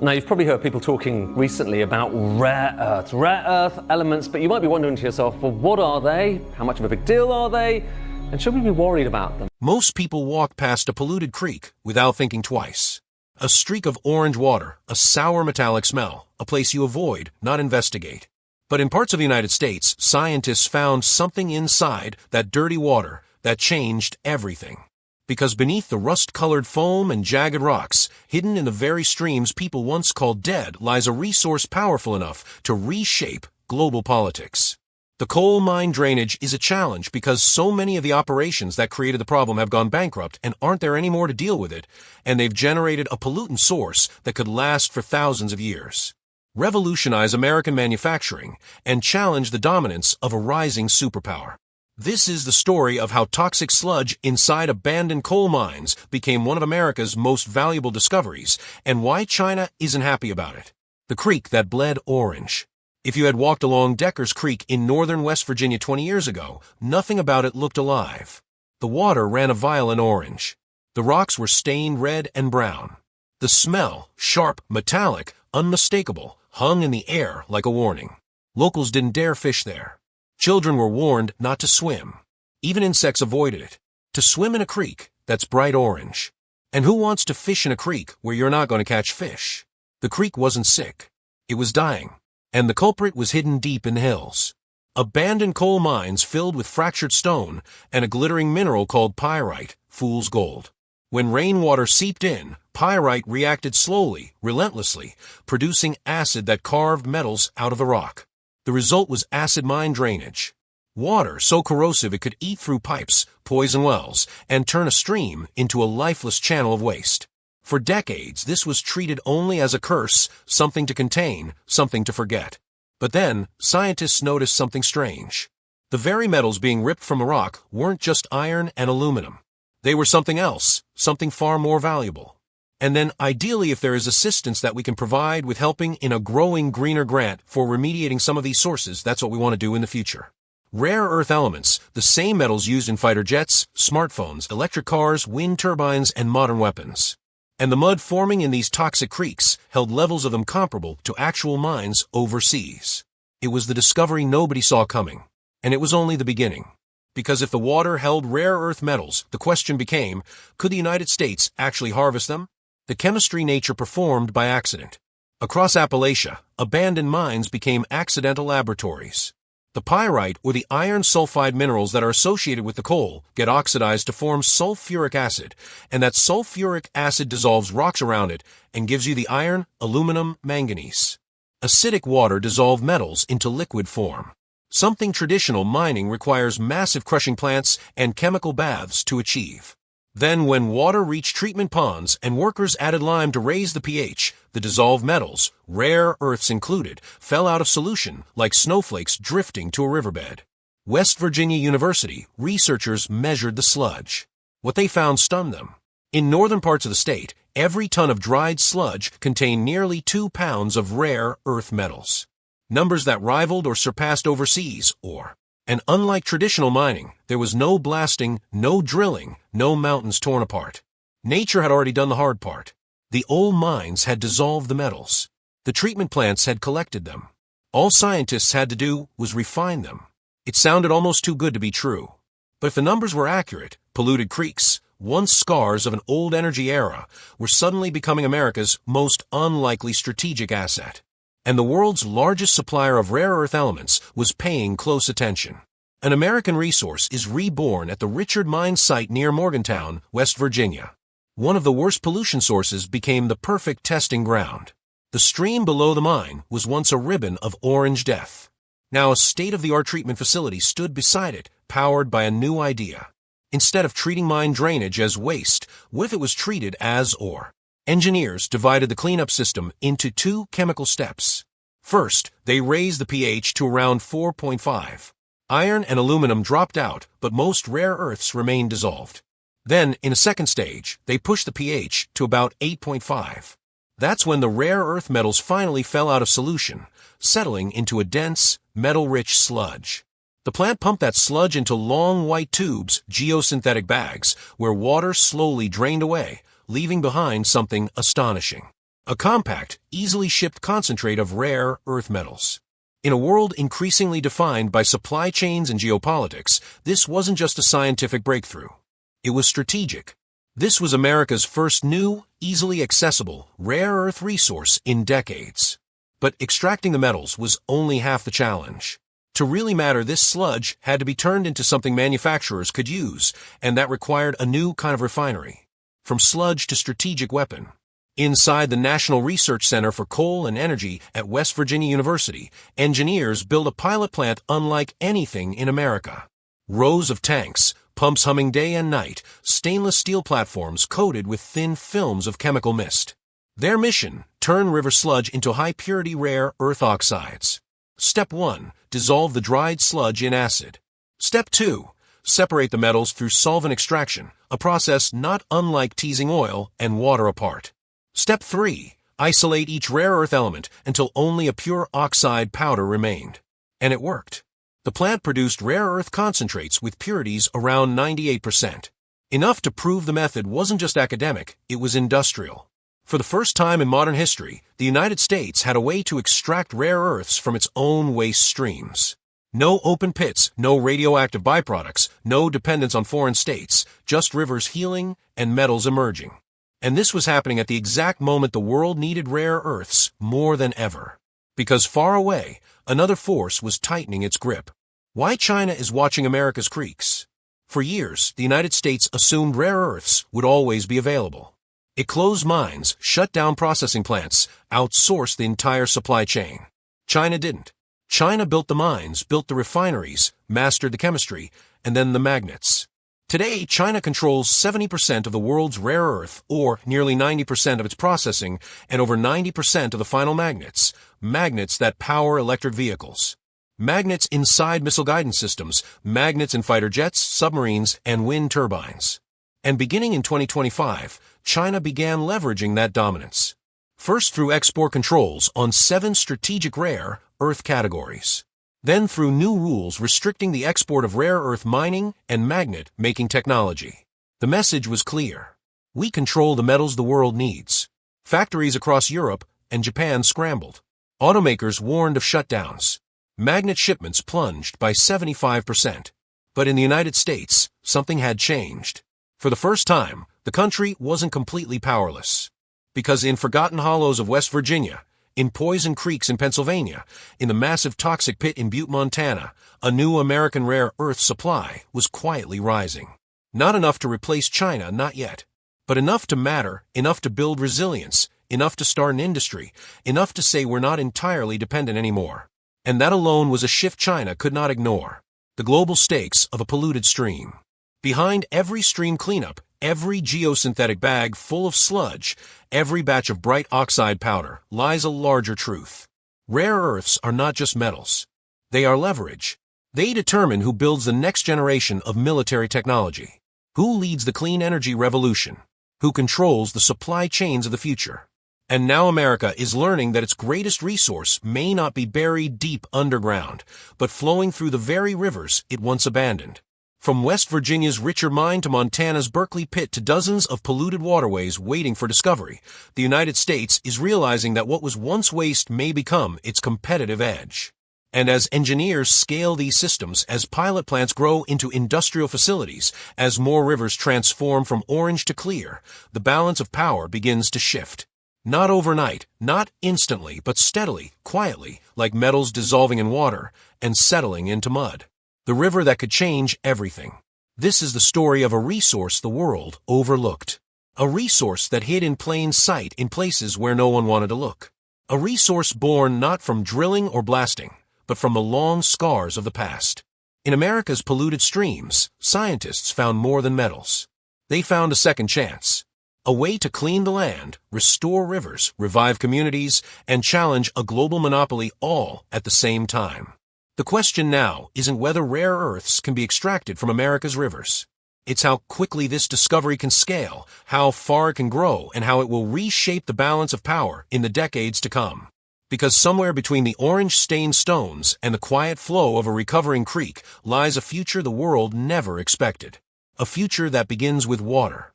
Now, you've probably heard people talking recently about rare earth elements, but you might be wondering to yourself, well, what are they? How much of a big deal are they? And should we be worried about them? Most people walk past a polluted creek without thinking twice. A streak of orange water, a sour metallic smell, a place you avoid, not investigate. But in parts of the United States, scientists found something inside that dirty water that changed everything. Because beneath the rust-colored foam and jagged rocks, hidden in the very streams people once called dead, lies a resource powerful enough to reshape global politics. The coal mine drainage is a challenge because so many of the operations that created the problem have gone bankrupt and aren't there anymore to deal with it, and they've generated a pollutant source that could last for thousands of years. Revolutionize American manufacturing and challenge the dominance of a rising superpower. This is the story of how toxic sludge inside abandoned coal mines became one of America's most valuable discoveries, and why China isn't happy about it. The creek that bled orange. If you had walked along Decker's Creek in northern West Virginia 20 years ago, nothing about it looked alive. The water ran a violent orange. The rocks were stained red and brown. The smell, sharp, metallic, unmistakable, hung in the air like a warning. Locals didn't dare fish there. Children were warned not to swim. Even insects avoided it. To swim in a creek that's bright orange. And who wants to fish in a creek where you're not going to catch fish? The creek wasn't sick. It was dying. And the culprit was hidden deep in the hills. Abandoned coal mines filled with fractured stone and a glittering mineral called pyrite, fool's gold. When rainwater seeped in, pyrite reacted slowly, relentlessly, producing acid that carved metals out of the rock. The result was acid mine drainage. Water so corrosive it could eat through pipes, poison wells, and turn a stream into a lifeless channel of waste. For decades, this was treated only as a curse, something to contain, something to forget. But then, scientists noticed something strange. The very metals being ripped from the rock weren't just iron and aluminum. They were something else, something far more valuable. And then, ideally, if there is assistance that we can provide with helping in a growing greener grant for remediating some of these sources, that's what we want to do in the future. Rare earth elements, the same metals used in fighter jets, smartphones, electric cars, wind turbines, and modern weapons. And the mud forming in these toxic creeks held levels of them comparable to actual mines overseas. It was the discovery nobody saw coming. And it was only the beginning. Because if the water held rare earth metals, the question became, could the United States actually harvest them? The chemistry nature performed by accident. Across Appalachia, abandoned mines became accidental laboratories. The pyrite or the iron sulfide minerals that are associated with the coal get oxidized to form sulfuric acid, and that sulfuric acid dissolves rocks around it and gives you the iron, aluminum, manganese. Acidic water dissolved metals into liquid form. Something traditional mining requires massive crushing plants and chemical baths to achieve. Then when water reached treatment ponds and workers added lime to raise the pH, the dissolved metals, rare earths included, fell out of solution like snowflakes drifting to a riverbed. West Virginia University researchers measured the sludge. What they found stunned them. In northern parts of the state, every ton of dried sludge contained nearly 2 pounds of rare earth metals. Numbers that rivaled or surpassed overseas, and unlike traditional mining, there was no blasting, no drilling, no mountains torn apart. Nature had already done the hard part. The old mines had dissolved the metals. The treatment plants had collected them. All scientists had to do was refine them. It sounded almost too good to be true. But if the numbers were accurate, polluted creeks, once scars of an old energy era, were suddenly becoming America's most unlikely strategic asset. And the world's largest supplier of rare earth elements was paying close attention. An American resource is reborn at the Richard Mine site near Morgantown, West Virginia. One of the worst pollution sources became the perfect testing ground. The stream below the mine was once a ribbon of orange death. Now a state-of-the-art treatment facility stood beside it, powered by a new idea. Instead of treating mine drainage as waste, what if it was treated as ore? Engineers divided the cleanup system into 2 chemical steps. First, they raised the pH to around 4.5. Iron and aluminum dropped out, but most rare earths remained dissolved. Then, in a second stage, they pushed the pH to about 8.5. That's when the rare earth metals finally fell out of solution, settling into a dense, metal-rich sludge. The plant pumped that sludge into long white tubes, geosynthetic bags, where water slowly drained away, leaving behind something astonishing. a compact, easily shipped concentrate of rare earth metals. In a world increasingly defined by supply chains and geopolitics, this wasn't just a scientific breakthrough. It was strategic. This was America's first new, easily accessible, rare earth resource in decades. But extracting the metals was only half the challenge. To really matter, this sludge had to be turned into something manufacturers could use, and that required a new kind of refinery. From sludge to strategic weapon. Inside the National Research Center for Coal and Energy at West Virginia University, engineers built a pilot plant unlike anything in America. Rows of tanks, pumps humming day and night, stainless steel platforms coated with thin films of chemical mist. Their mission, turn river sludge into high-purity rare earth oxides. Step 1, dissolve the dried sludge in acid. Step 2, separate the metals through solvent extraction, a process not unlike teasing oil and water apart. Step 3, isolate each rare earth element until only a pure oxide powder remained. And it worked. The plant produced rare earth concentrates with purities around 98%. Enough to prove the method wasn't just academic, it was industrial. For the first time in modern history, the United States had a way to extract rare earths from its own waste streams. No open pits, no radioactive byproducts, no dependence on foreign states, just rivers healing and metals emerging. And this was happening at the exact moment the world needed rare earths more than ever. Because far away, another force was tightening its grip. Why China is watching America's creeks? For years, the United States assumed rare earths would always be available. It closed mines, shut down processing plants, outsourced the entire supply chain. China didn't. China built the mines, built the refineries, mastered the chemistry, and then the magnets. Today, China controls 70% of the world's rare earth, or nearly 90% of its processing, and over 90% of the final magnets that power electric vehicles. Magnets inside missile guidance systems, magnets in fighter jets, submarines, and wind turbines. And beginning in 2025, China began leveraging that dominance. First through export controls on 7 strategic rare earth categories. Then through new rules restricting the export of rare earth mining and magnet-making technology. The message was clear. We control the metals the world needs. Factories across Europe and Japan scrambled. Automakers warned of shutdowns. Magnet shipments plunged by 75%. But in the United States, something had changed. For the first time, the country wasn't completely powerless. Because in forgotten hollows of West Virginia, in poison creeks in Pennsylvania, in the massive toxic pit in Butte, Montana, a new American rare earth supply was quietly rising. Not enough to replace China, not yet. But enough to matter, enough to build resilience, enough to start an industry, enough to say we're not entirely dependent anymore. And that alone was a shift China could not ignore. The global stakes of a polluted stream. Behind every stream cleanup, every geosynthetic bag full of sludge, every batch of bright oxide powder, lies a larger truth. Rare earths are not just metals. They are leverage. They determine who builds the next generation of military technology, who leads the clean energy revolution, who controls the supply chains of the future. And now America is learning that its greatest resource may not be buried deep underground, but flowing through the very rivers it once abandoned. From West Virginia's Richer mine to Montana's Berkeley pit to dozens of polluted waterways waiting for discovery, the United States is realizing that what was once waste may become its competitive edge. And as engineers scale these systems, as pilot plants grow into industrial facilities, as more rivers transform from orange to clear, the balance of power begins to shift. Not overnight, not instantly, but steadily, quietly, like metals dissolving in water and settling into mud. The river that could change everything. This is the story of a resource the world overlooked. A resource that hid in plain sight in places where no one wanted to look. A resource born not from drilling or blasting, but from the long scars of the past. In America's polluted streams, scientists found more than metals. They found a second chance. A way to clean the land, restore rivers, revive communities, and challenge a global monopoly all at the same time. The question now isn't whether rare earths can be extracted from America's rivers. It's how quickly this discovery can scale, how far it can grow, and how it will reshape the balance of power in the decades to come. Because somewhere between the orange-stained stones and the quiet flow of a recovering creek lies a future the world never expected. A future that begins with water.